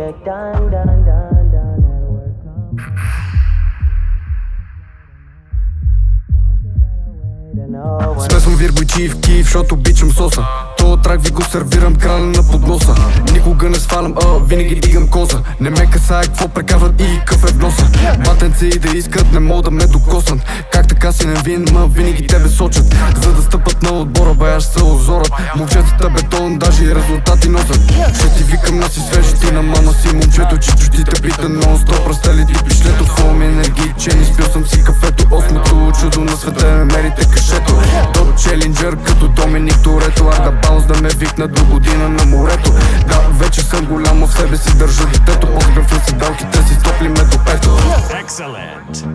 get done, done, done, done at work. Смесвам виргойчи в Киев, защото обичам соса. То трак ви го сервирам, краля на подноса. Никога не свалям, винаги дигам коза. Не ме касае какво прекарват и какъв е вноса. Батенци и да искат, не мога да ме докоснат. Как така си невин, ма винаги тебе сочат. За да стъпат на отбора, бе аз се озорят. Момчетата бетон, даже и резултати носят. Ще ти викам на си свежи, ти на мама си момчето. Че чутите пита нон-стоп, разстели ти пишлето. Фолм енергичен, изпил съм си кафето. Осмото чудо на света, не мерите кашето. До челенджер, като Доминик Торетто. Арда баунс да ме викна до година на морето. Да, вече съм голямо, в себе си държа детето. Подгръв на седалките си, топли ме до пето. Excellent.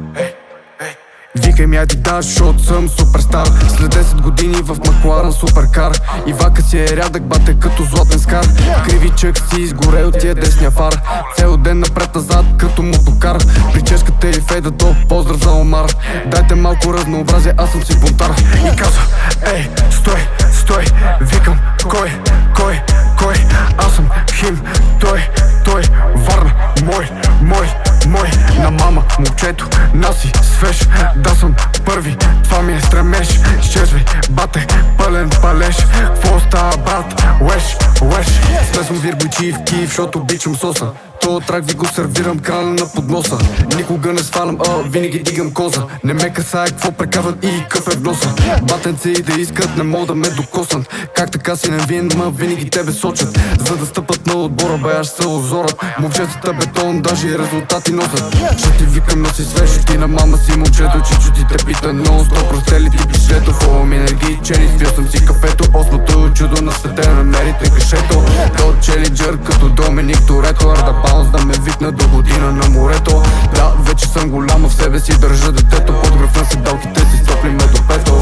Викай ми Адидас, защото съм суперстар. След 10 години в Макларен суперкар. И вака си е рядък, бате като златен скар. Кривичък си изгоре от тия десния фар. Цел ден напред-назад като мотокар. Прическата и фейда до поздрав за Омар. Дайте малко разнообразие, аз съм си бунтар. И казва, ей, стой, стой. Викам, кой? Аз съм хим, той, Варна, мой. На мама, момчето, наси, свеж. Да съм първи, това ми е стремеж. Изчезвай, бате, пълен палеж. Кво става, брат, уеш. Смесвам виргойчи в Киев, защото обичам соса. То трак ви го сервирам, краля на подноса. Никога не свалям, винаги дигам коза. Не ме касае какво прекарват и какъв е вноса. Батенци и да искат, не мога да ме докоснат. Как така си невин, ма винаги тебе сочат. За да стъпат на отбора, бе аз се озорят. Момчетата бетон, даже и резултати носят. Ще ти викам на си свеж, ти на мама си момчето. Че чутите пита нон-стоп, разстели ти пишлето. Фолм енергичен, изпил съм си кафето. Осмото чудо на света, намерите кашето. До челенджер, като Доминик Торетто. Арда баунс да ме викна до година на морето. Да, вече съм голяма, в себе си държа детето. Подгръв на седалките си, стопли ме до пето.